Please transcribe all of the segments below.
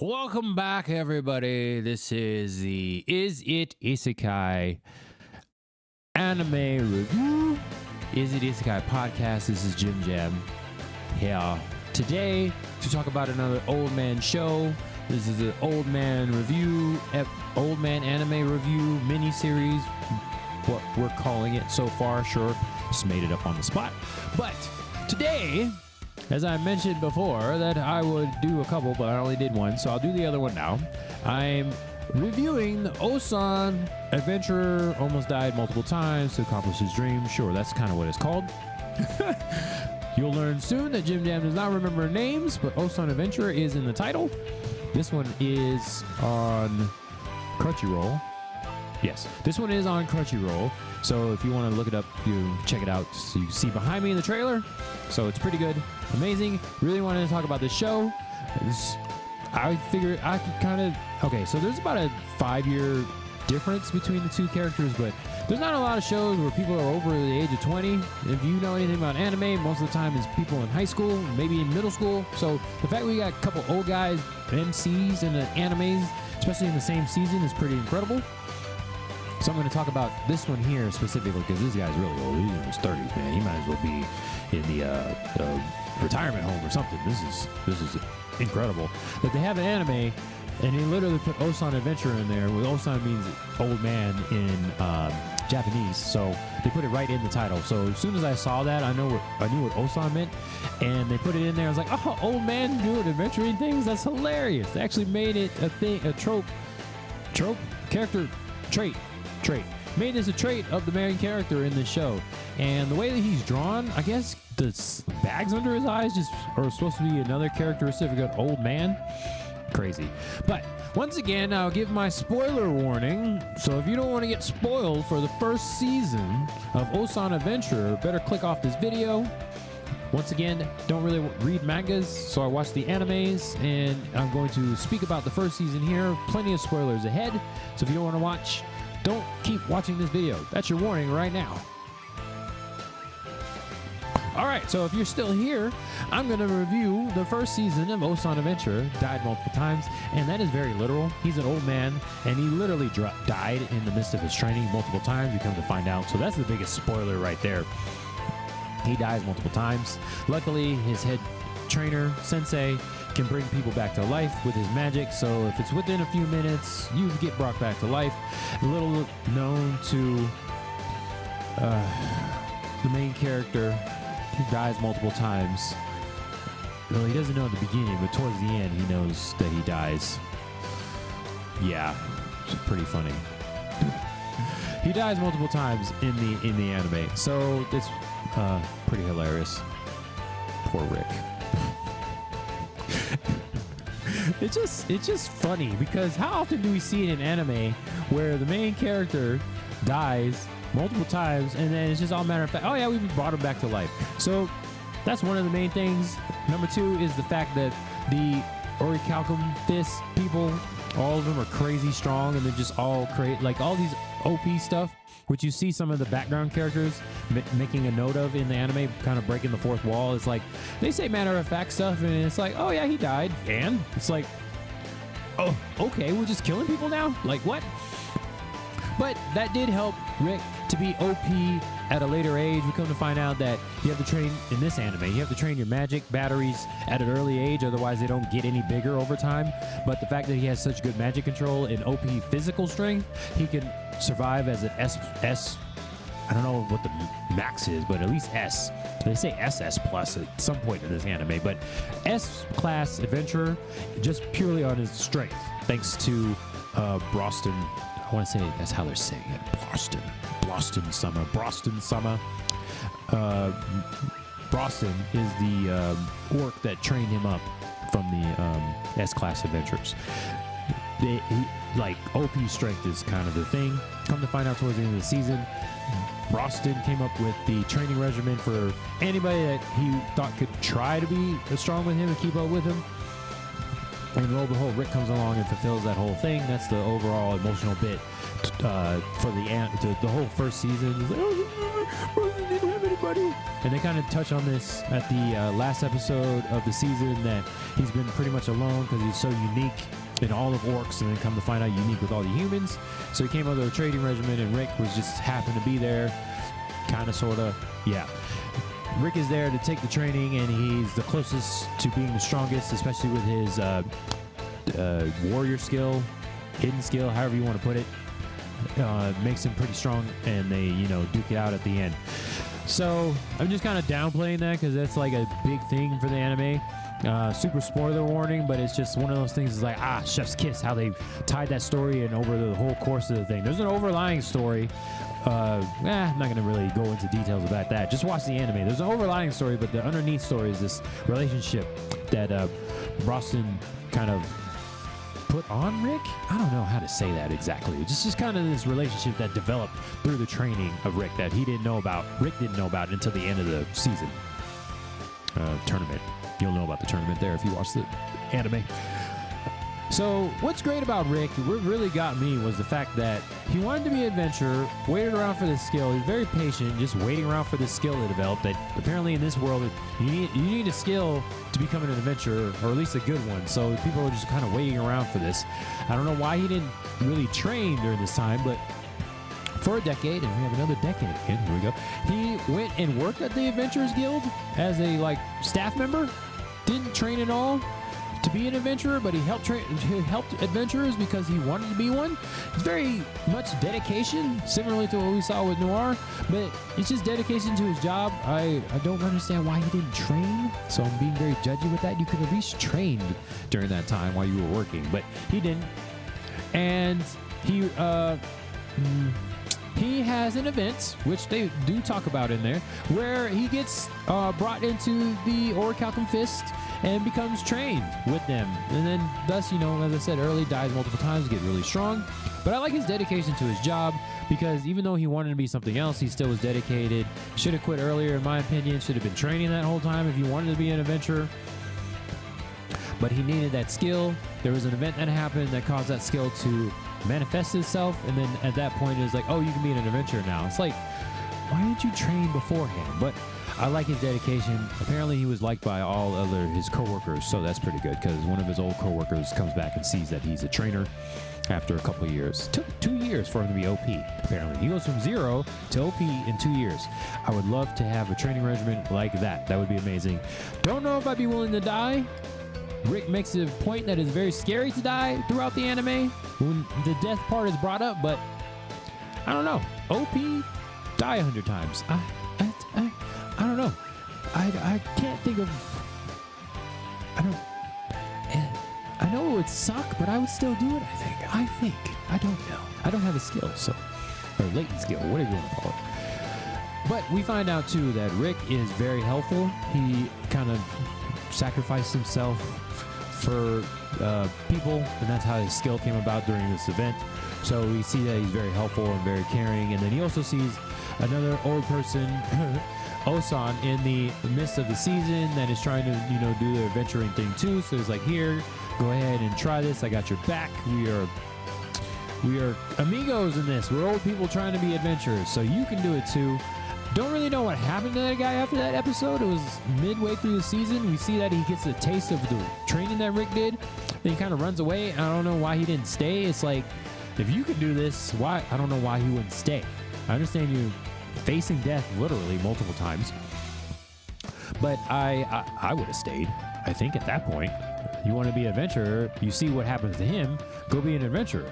Welcome back, everybody. This is the Is It Isekai anime review. Is It Isekai podcast. This is Jim Jam here today to talk about another old man show. This is an old man review, old man anime review mini-series, what we're calling it so far. Sure, just made it up on the spot. But today, as I mentioned before, that I would do a couple, but I only did one, so I'll do the other one now. I'm reviewing the Ossan adventurer, almost died multiple times to accomplish his dream. Sure, that's kind of what it's called. You'll learn soon that Jim Jam does not remember names, but Ossan Adventurer is in the title. This one is on Crunchyroll. Yes, this one is on Crunchyroll. So if you want to look it up, you check it out. So you see behind me in the trailer. So it's pretty good, amazing. Really wanted to talk about this show. I figured I could kind of... Okay, so there's about a 5-year difference between the two characters, but there's not a lot of shows where people are over the age of 20. If you know anything about anime, most of the time it's people in high school, maybe in middle school. So the fact we got a couple old guys, MCs in the animes, especially in the same season, is pretty incredible. So I'm going to talk about this one here specifically because this guy's really old. He's in his 30s, man. He might as well be in the retirement home or something. This is incredible that they have an anime, and he literally put Ossan Adventure in there. Well, Ossan means old man in Japanese, so they put it right in the title. So as soon as I saw that, I knew what Ossan meant, and they put it in there. I was like, oh, old man doing adventuring things? That's hilarious. They actually made it a thing, a trope, character, trait. Made this a trait of the main character in this show. And the way that he's drawn, I guess the bags under his eyes just are supposed to be another characteristic of an old man. Crazy. But once again, I'll give my spoiler warning. So if you don't want to get spoiled for the first season of Ossan Adventure, better click off this video. Once again, don't really read mangas, so I watch the animes, and I'm going to speak about the first season here. Plenty of spoilers ahead. So if you don't want to watch, don't keep watching this video. That's your warning right now. Alright, so if you're still here, I'm going to review the first season of Ossan Adventure. Died multiple times, and that is very literal. He's an old man, and he literally died in the midst of his training multiple times. You come to find out. So that's the biggest spoiler right there. He dies multiple times. Luckily, his head trainer, sensei, can bring people back to life with his magic. So if it's within a few minutes, you get brought back to life. A little known to the main character, he dies multiple times. Well, he doesn't know at the beginning, but towards the end, he knows that he dies. Yeah, it's pretty funny. He dies multiple times in the anime, so it's pretty hilarious. Poor Rick. It's just funny because how often do we see in an anime where the main character dies multiple times and then it's just all matter of fact, oh yeah, we brought him back to life. So that's one of the main things. Number two is the fact that the Orichalcum Fist people, all of them are crazy strong, and they're just all create like all these OP stuff, which you see some of the background characters making a note of in the anime, kind of breaking the fourth wall. It's like they say matter of fact stuff, and it's like, oh yeah, he died, and it's like, oh, okay, we're just killing people now? Like what? But that did help Rick to be OP at a later age. We come to find out that you have to train in this anime. You have to train your magic batteries at an early age, otherwise they don't get any bigger over time. But the fact that he has such good magic control and OP physical strength, he can survive as an S. I don't know what the max is, but at least S. They say SS plus at some point in this anime, but S class adventurer just purely on his strength, thanks to Broston. I want to say that's how they're saying it. Broston Summer. Broston is the orc that trained him up from the S-class adventures. Like OP strength is kind of the thing. Come to find out towards the end of the season, Broston came up with the training regimen for anybody that he thought could try to be strong with him and keep up with him. And lo and behold, Rick comes along and fulfills that whole thing. That's the overall emotional bit for the whole first season. It's like, oh, he didn't have anybody. And they kind of touch on this at the last episode of the season, that he's been pretty much alone because he's so unique in all of orcs, and then come to find out unique with all the humans. So he came under a trading regimen, and Rick was just happened to be there, kind of, sort of, yeah. Rick is there to take the training, and he's the closest to being the strongest, especially with his warrior skill, hidden skill, however you want to put it. Makes him pretty strong, and they, duke it out at the end. So I'm just kind of downplaying that because that's like a big thing for the anime. Super spoiler warning, but it's just one of those things. It's like, chef's kiss, how they tied that story and over the whole course of the thing. There's an overlying story. I'm not going to really go into details about that. Just watch the anime. There's an overlying story, but the underneath story is this relationship that Ossan kind of put on Rick. I don't know how to say that exactly. It's just kind of this relationship that developed through the training of Rick that Rick didn't know about until the end of the season. Tournament. You'll know about the tournament there if you watch the anime. So what's great about Rick, what really got me, was the fact that he wanted to be an adventurer, waited around for this skill. He's very patient, just waiting around for this skill to develop. That apparently in this world, you need a skill to become an adventurer, or at least a good one. So people are just kind of waiting around for this. I don't know why he didn't really train during this time, but for a decade, and we have another decade again, here we go, he went and worked at the Adventurers Guild as a staff member. Didn't train at all to be an adventurer, but he helped adventurers because he wanted to be one. It's very much dedication, similarly to what we saw with Noir, but it's just dedication to his job. I don't understand why he didn't train, so I'm being very judgy with that. You could at least train during that time while you were working, but he didn't. And he has an event, which they do talk about in there, where he gets brought into the Orichalcum Fist and becomes trained with them. And then thus, as I said earlier, dies multiple times, get really strong. But I like his dedication to his job, because even though he wanted to be something else, he still was dedicated. Should have quit earlier, in my opinion. Should have been training that whole time if he wanted to be an adventurer. But he needed that skill. There was an event that happened that caused that skill to manifest itself, and then at that point it was like, oh, you can be an adventurer now. It's like, why didn't you train beforehand? But I like his dedication. Apparently he was liked by all his co-workers, so that's pretty good, because one of his old co-workers comes back and sees that he's a trainer after a couple of years. Took 2 years for him to be OP, apparently. He goes from 0 to OP in 2 years. I would love to have a training regimen like that. That would be amazing. Don't know if I'd be willing to die. Rick makes a point that it's very scary to die throughout the anime when the death part is brought up, but I don't know. OP, die 100 times. I don't know. I can't think of. I know it would suck, but I would still do it. I think. I don't know. I don't have a skill, or latent skill, whatever you want to call it. But we find out too that Rick is very helpful. He kind of sacrificed himself for people, and that's how his skill came about during this event. So we see that he's very helpful and very caring, and then he also sees another old person, Ossan, in the midst of the season that is trying to do the adventuring thing too. So he's like, here, go ahead and try this. I got your back. We are amigos in this. We're old people trying to be adventurers, so you can do it too. Don't really know what happened to that guy after that episode. It was midway through the season. We see that he gets a taste of the training that Rick did. Then he kind of runs away. I don't know why he didn't stay. It's like, if you could do this, why? I don't know why he wouldn't stay. I understand you facing death literally multiple times, but I would have stayed. I think at that point, you want to be an adventurer. You see what happens to him. Go be an adventurer.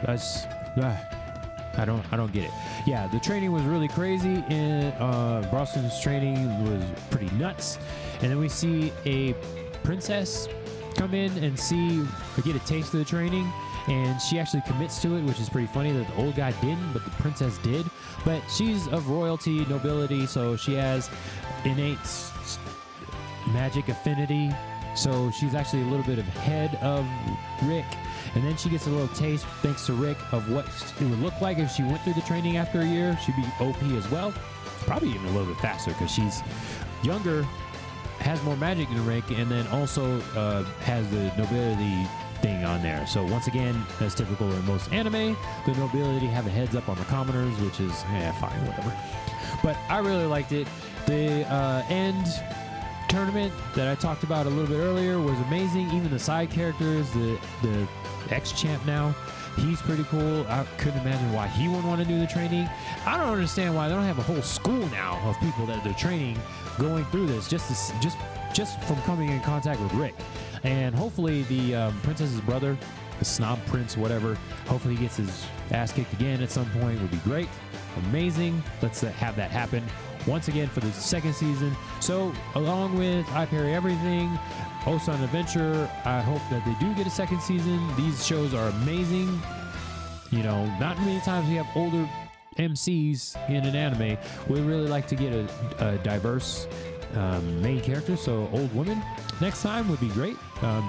That's. I don't get it. Yeah, the training was really crazy, and Ossan's training was pretty nuts. And then we see a princess come in and get a taste of the training, and she actually commits to it, which is pretty funny that the old guy didn't, but the princess did. But she's of royalty, nobility, so she has innate magic affinity. So she's actually a little bit ahead of Rick. And then she gets a little taste, thanks to Rick, of what it would look like if she went through the training after a year. She'd be OP as well. Probably even a little bit faster because she's younger has more magic in the rank, and then also has the nobility thing on there. So once again, as typical in most anime, the nobility have a heads up on the commoners, which is fine, whatever. But I really liked it. The end tournament that I talked about a little bit earlier was amazing. Even the side characters, the ex-champ now, he's pretty cool. I couldn't imagine why he wouldn't want to do the training. I don't understand why they don't have a whole school now of people that they're training going through this just from coming in contact with Rick. And hopefully the princess's brother, the snob prince, whatever, hopefully he gets his ass kicked again at some point. Would be great. Amazing. Let's have that happen once again for the second season. So along with I Parry Everything, Ossan Adventure, I hope that they do get a second season. These shows are amazing. You know, not many times we have older MCs in an anime. We really like to get a diverse main character, so old women next time would be great.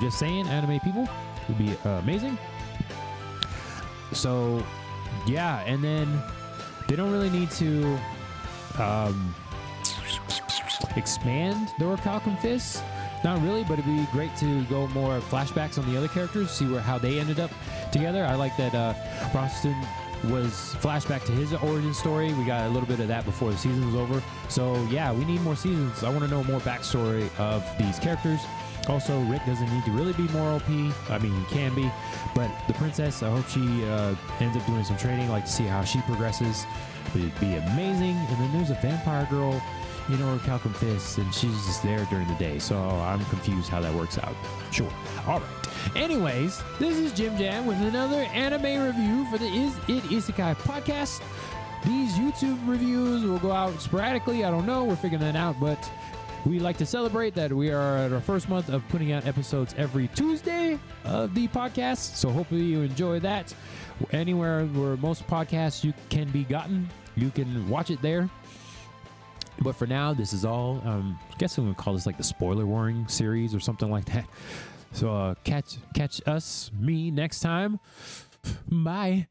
Just saying, anime people would be amazing. So yeah, and then they don't really need to expand the Orichalcum Fist. Not really, but it'd be great to go more flashbacks on the other characters, see how they ended up together. I like that Boston was flashback to his origin story. We got a little bit of that before the season was over. So yeah, we need more seasons. I want to know more backstory of these characters. Also, Rick doesn't need to really be more OP. I mean, he can be, but the princess, I hope she ends up doing some training. Like to see how she progresses. It'd be amazing. And then there's a vampire girl, you know, Orichalcum Fist, and she's just there during the day. So I'm confused how that works out. Sure. All right. Anyways, this is Jim Jam with another anime review for the Is It Isekai podcast. These YouTube reviews will go out sporadically. I don't know. We're figuring that out, but we like to celebrate that we are at our first month of putting out episodes every Tuesday of the podcast. So hopefully you enjoy that. Anywhere where most podcasts you can be gotten, you can watch it there. But for now, this is all. I guess I'm going to call this like the spoiler warning series or something like that. So catch me next time. Bye.